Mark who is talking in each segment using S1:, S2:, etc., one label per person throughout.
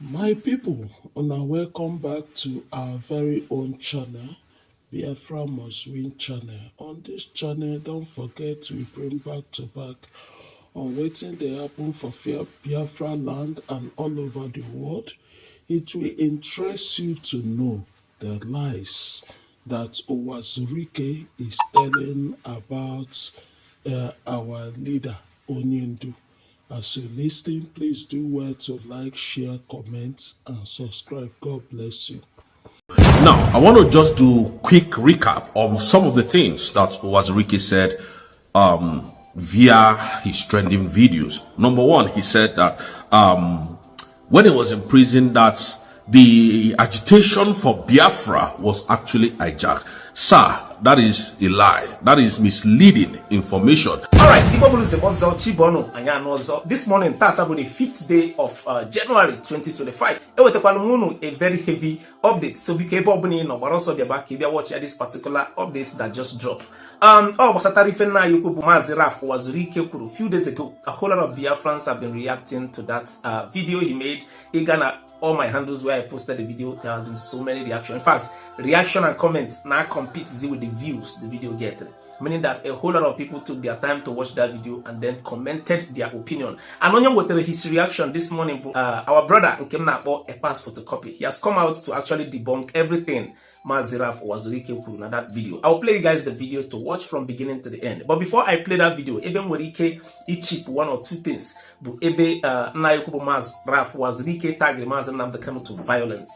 S1: My people, una welcome back to our very own channel, Biafra Must Win channel. On this channel, don't forget we bring back to back on wetin dey happen for Biafra land and all over the world. It will interest you to know the lies that Uwazurike is telling about our leader, Onyendu. As you listen, please do well to like, share, comment, and subscribe. God bless you.
S2: Now, I want to just do quick recap of some of the things that Uwazurike said via his trending videos. Number one, he said that when he was in prison, that the agitation for Biafra was actually hijacked. Sir, that is a lie. That is misleading information.
S3: Alright, this morning, Tata the 5th day of January 2025. A very heavy update. So be capable, but also the back if you watch this particular update that just dropped. A few days ago, a whole lot of Biafrans have been reacting to that video he made. All my handles where I posted the video, there have been so many reactions. In fact, reaction and comments now compete with the views the video gets. Meaning that a whole lot of people took their time to watch that video and then commented their opinion. And on with his reaction this morning, our brother Nkemna bought a pass photocopy. He has come out to actually debunk everything Maziraf Uwazurike put in that video. I'll play you guys the video to watch from beginning to the end. But before I play that video, even Warike chip one or two things. But Ebe Nayokubo Maziraf Uwazurike tagged Maziraf the Kanu to violence.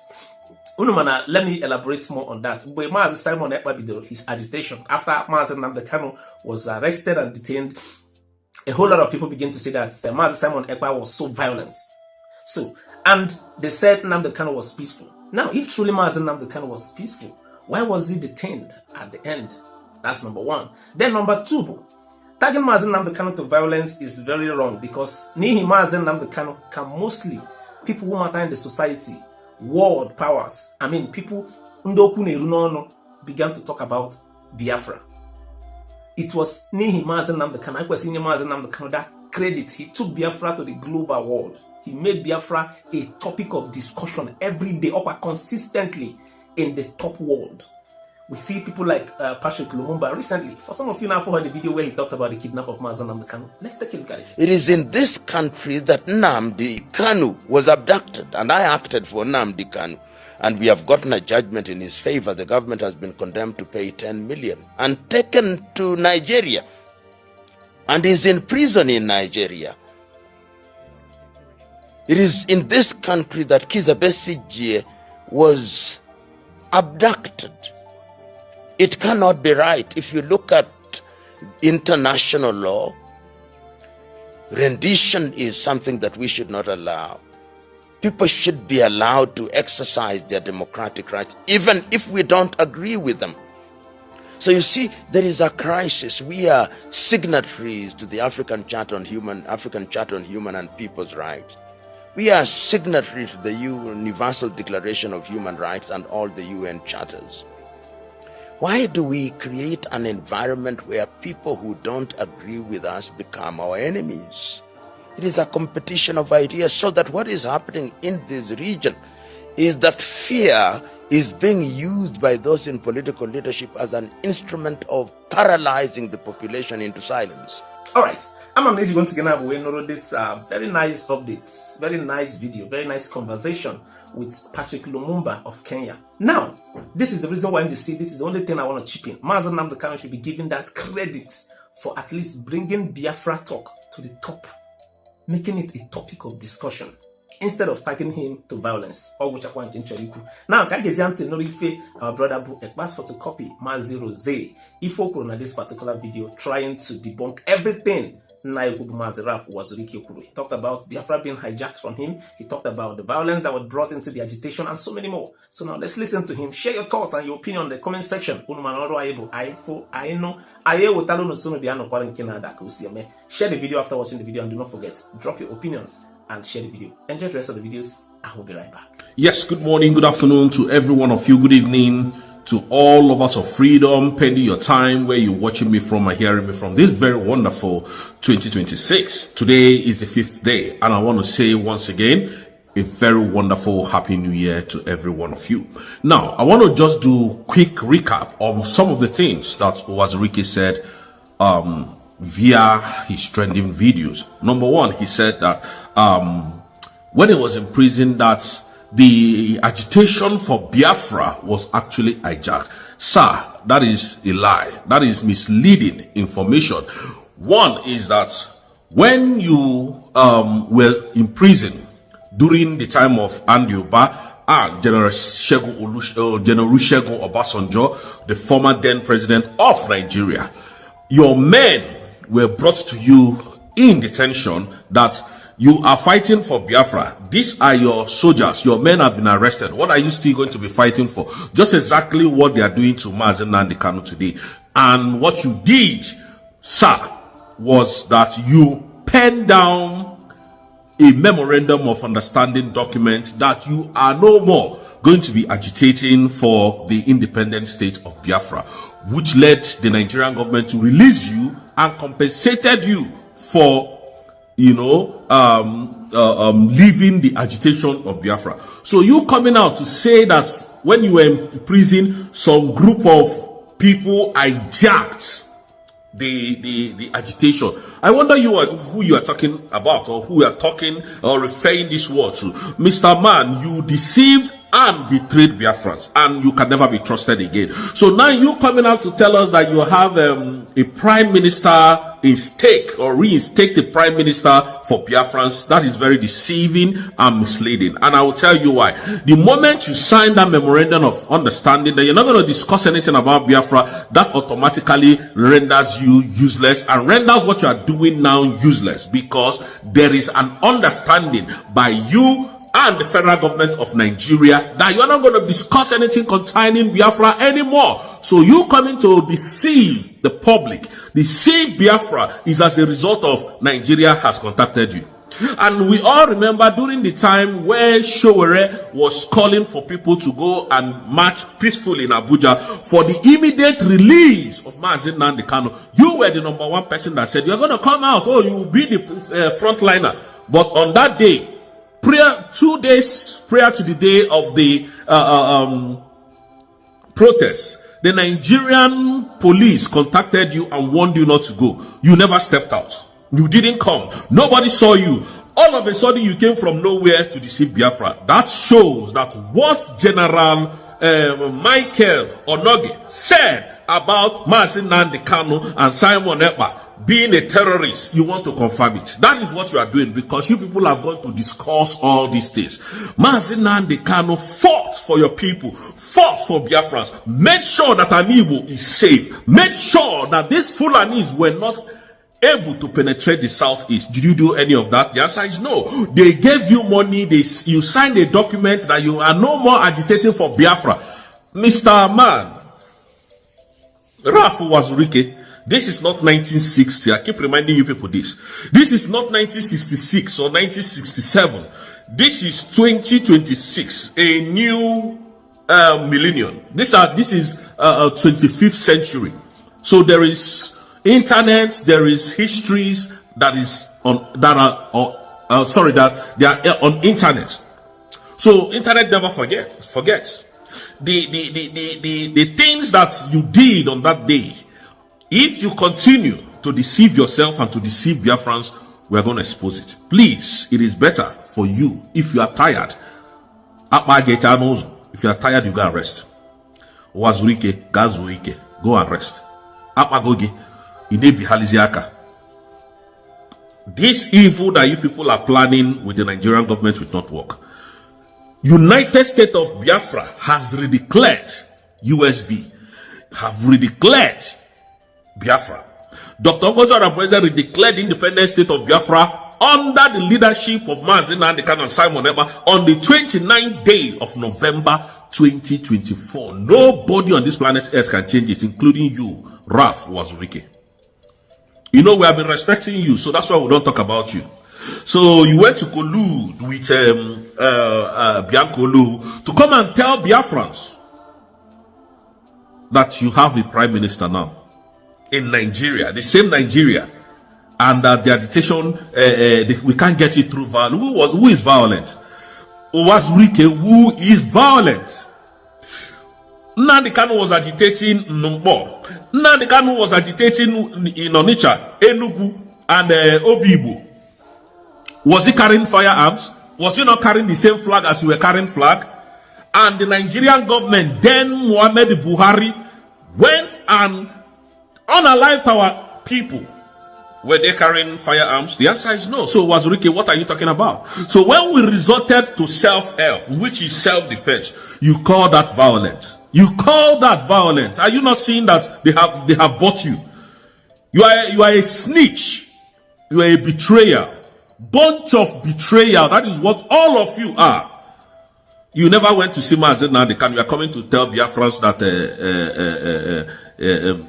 S3: Let me elaborate more on that. But Mazi Simon Ekpa video, his agitation after Mazi Nnamdi Kanu was arrested and detained, a whole lot of people begin to say that Mazi Simon Ekpa was so violent. And they said Nnamdi Kanu was peaceful. Now, if truly Mazi Nnamdi Kanu was peaceful, why was he detained at the end? That's number one. Then number two, tagging Mazi Nnamdi Kanu to violence is very wrong because Nihi Mazi Nnamdi Kanu can mostly people who matter in the society, world powers, people began to talk about Biafra. It was Nihi Mazi Nnamdi Kanu that credit. He took Biafra to the global world. He made Biafra a topic of discussion every day, consistently in the top world. We see people like Patrick Lumumba recently. For some of you now heard the video where he talked about the kidnap of Mazi Nnamdi Kanu. Let's take a look at it.
S4: It is in this country that Nnamdi Kanu was abducted, and I acted for Nnamdi Kanu. And we have gotten a judgment in his favor. The government has been condemned to pay 10 million and taken to Nigeria and is in prison in Nigeria. It is in this country that Kizza Besigye was abducted. It cannot be right. If you look at international law, rendition is something that we should not allow. People should be allowed to exercise their democratic rights, even if we don't agree with them. So you see, there is a crisis. We are signatories to the African Charter on Human and People's Rights. We are signatory to the Universal Declaration of Human Rights and all the UN charters. Why do we create an environment where people who don't agree with us become our enemies? It is a competition of ideas, so that what is happening in this region is that fear is being used by those in political leadership as an instrument of paralyzing the population into silence.
S3: All right. I'm going to get this very nice updates, very nice video, very nice conversation with Patrick Lumumba of Kenya. Now, this is the reason why you see this is the only thing I want to chip in. Mazi Nnamdi Kanu should be given that credit for at least bringing Biafra talk to the top, making it a topic of discussion instead of tagging him to violence. Or which I want in Choriku. Now, can you know if our brother book a pass photocopy Mazi Rose if on this particular video trying to debunk everything Maziraf Uwazurike. He talked about Biafra being hijacked from him. He talked about the violence that was brought into the agitation and so many more. So now let's listen to him. Share your thoughts and your opinion in the comment section. Share the video after watching the video and do not forget, drop your opinions and share the video. Enjoy the rest of the videos. I will be right back.
S2: Yes, good morning, good afternoon to every one of you. Good evening to all of us of freedom, pending your time where you're watching me from and hearing me from this very wonderful 2026. Today is the 5th day, and I want to say once again, a very wonderful Happy New Year to every one of you. Now, I want to just do a quick recap of some of the things that Uwazurike said via his trending videos. Number one, he said that when he was in prison, that the agitation for Biafra was actually hijacked. Sir, that is a lie. That is misleading information. One is that when you were in prison during the time of Andioba and General Olusegun Obasanjo, the former then president of Nigeria, your men were brought to you in detention that you are fighting for Biafra. These are your soldiers. Your men have been arrested. What are you still going to be fighting for? Just exactly what they are doing to Mazi Nnamdi Kanu today. And what you did, sir, was that you penned down a memorandum of understanding document that you are no more going to be agitating for the independent state of Biafra, which led the Nigerian government to release you and compensated you for, leaving the agitation of Biafra. So you coming out to say that when you were in prison, some group of people hijacked the agitation. I wonder who you are talking about, or who you are talking or referring this word to. Mr. Man, you deceived and betrayed Biafrans, and you can never be trusted again. So now you coming out to tell us that you have a prime minister in stake, or reinstate the prime minister for Biafrans. That is very deceiving and misleading, and I will tell you why. The moment you sign that memorandum of understanding that you're not going to discuss anything about Biafra, that automatically renders you useless and renders what you are doing now useless, because there is an understanding by you and the federal government of Nigeria that you are not going to discuss anything concerning Biafra anymore. So you coming to deceive the public, deceive Biafra, is as a result of Nigeria has contacted you. And we all remember during the time where Showere was calling for people to go and march peacefully in Abuja for the immediate release of Mazi Nnamdi Kanu. You were the number one person that said, you're going to come out, oh, you will be the frontliner. But on that day, 2 days prior to the day of the protest, the Nigerian police contacted you and warned you not to go. You never stepped out. You didn't come. Nobody saw you. All of a sudden, you came from nowhere to deceive Biafra. That shows that what General Michael Onoge said about Mazi Nnamdi Kanu and Simon Ekpa being a terrorist, you want to confirm it. That is what you are doing, because you people are going to discuss all these things. Mazi Nnamdi Kanu fought for your people, fought for Biafrans, made sure that Anibo is safe, made sure that these Fulanis were not able to penetrate the southeast. Did you do any of that? The answer is no. They gave you money, you signed a document that you are no more agitating for Biafra. Mr. Man, Raf Uwazurike, this is not 1960. I keep reminding you people this. This is not 1966 or 1967. This is 2026, a new millennium. This is 25th century. So there is internet, there is histories that they are on internet. So internet never forgets. The things that you did on that day, if you continue to deceive yourself and to deceive Biafrans, we are going to expose it. Please, it is better for you, if you are tired. If you are tired, you go and rest. Uwazurike, Gazuike, go and rest. This evil that you people are planning with the Nigerian government will not work. United States of Biafra has redeclared USB, have redeclared Biafra. Dr. Uwazurike President declared the independent state of Biafra under the leadership of Mazi Nnamdi Kanu and Simon Ekpa on the 29th day of November 2024. Nobody on this planet Earth can change it, including you, Raf Uwazurike. You know, we have been respecting you, so that's why we don't talk about you. So you went to collude with Biankolu to come and tell Biafrans that you have a prime minister now in Nigeria, the same Nigeria, and that the agitation, we can't get it through violence. Who is violent? Uwazurike, who is violent. Nnamdi Kanu was agitating Numbo. Nnamdi Kanu was agitating in Onitsha, Enugu, and Obibo. Was he carrying firearms? Was he not carrying the same flag as you were carrying flag? And the Nigerian government, then Muhammad Buhari, went and unalived our people. Were they carrying firearms? The answer is no. So, Uwazurike, what are you talking about? So, when we resorted to self-help, which is self-defense, you call that violence. You call that violence. Are you not seeing that they have bought you? You are a snitch. You are a betrayer. Bunch of betrayal. That is what all of you are. You never went to see Mazen Nnamdi Kanu. You are coming to tell Biafrans that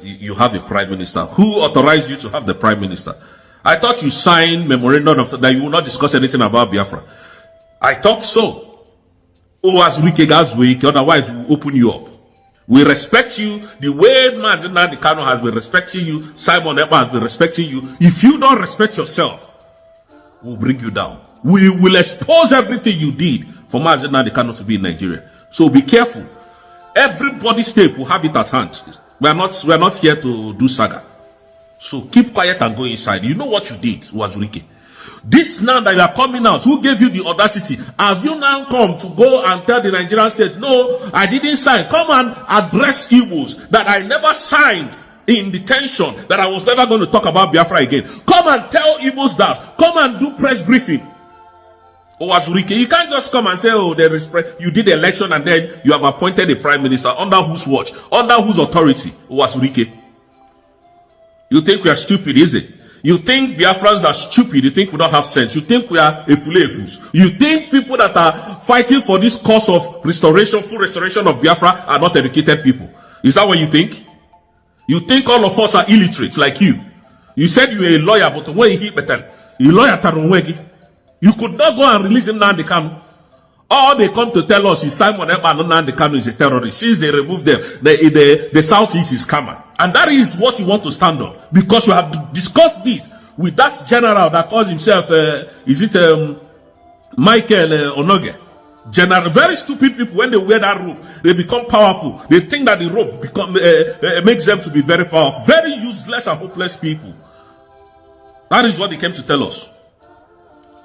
S2: you have a prime minister. Who authorized you to have the prime minister? I thought you signed memorandum of that you will not discuss anything about Biafra. I thought so. Uwazurike, otherwise we will open you up. We respect you the way Mazen Nnamdi Kanu has been respecting you. Simon Ekpa has been respecting you. If you don't respect yourself, we'll bring you down. We will expose everything you did for Mazen Nnamdi Kanu to be in Nigeria. So be careful. Everybody's tape will have it at hand. We are not here to do saga. So keep quiet and go inside. You know what you did, Uwazurike. This now that you are coming out, who gave you the audacity? Have you now come to go and tell the Nigerian state, no, I didn't sign? Come and address Igbos that I never signed in detention, that I was never going to talk about Biafra again. Come and tell Igbos that. Come and do press briefing. Uwazurike, you can't just come and say, oh, there is you did the election and then you have appointed a prime minister. Under whose watch? Under whose authority? Uwazurike. You think we are stupid, is it? You think Biafrans are stupid? You think we don't have sense? You think we are efulefus? You think people that are fighting for this cause of restoration, full restoration of Biafra are not educated people? Is that what you think? You think all of us are illiterate like you? You said you were a lawyer, but when you hit better, you lawyer Tarunwegi. You could not go and release Nnamdi Kanu. All they come to tell us is Simon Ekpa and Nnamdi Kanu is a terrorist. Since they removed them, the Southeast is calmer. And that is what you want to stand on. Because you have discussed this with that general that calls himself, Michael Onoge. General, very stupid people, when they wear that robe, they become powerful. They think that the robe makes them to be very powerful. Very useless and hopeless people. That is what they came to tell us.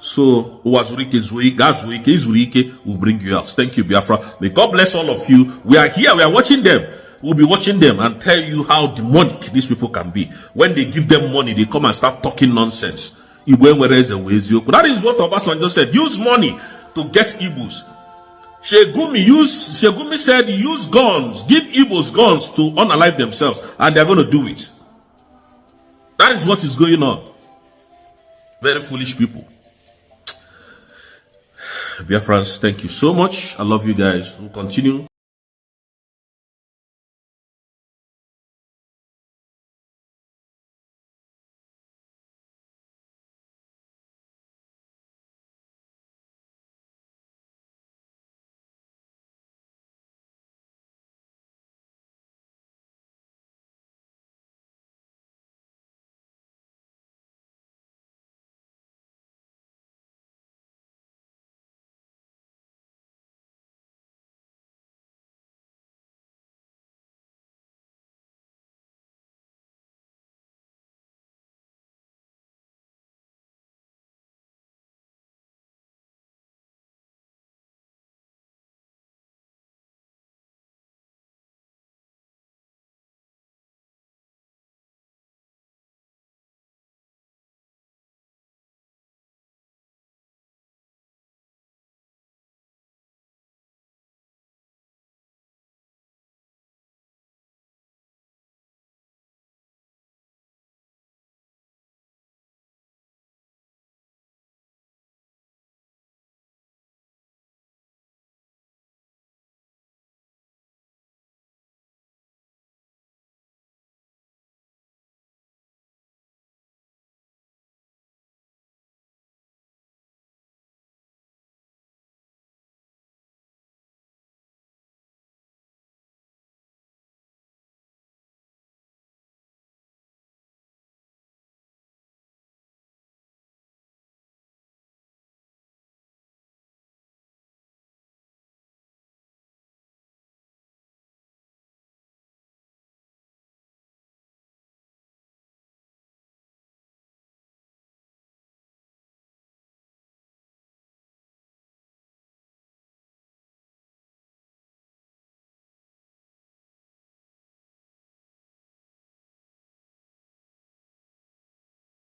S2: So, Uwazurike, Zurike will bring you out. Thank you, Biafra. May God bless all of you. We are here. We are watching them. We'll be watching them and tell you how demonic these people can be. When they give them money, they come and start talking nonsense. That is what Obasanjo said. Use money to get Igbos. Shegumi said, use guns. Give Igbos guns to unalive themselves. And they're going to do it. That is what is going on. Very foolish people. Biafrans, thank you so much. I love you guys. We'll continue.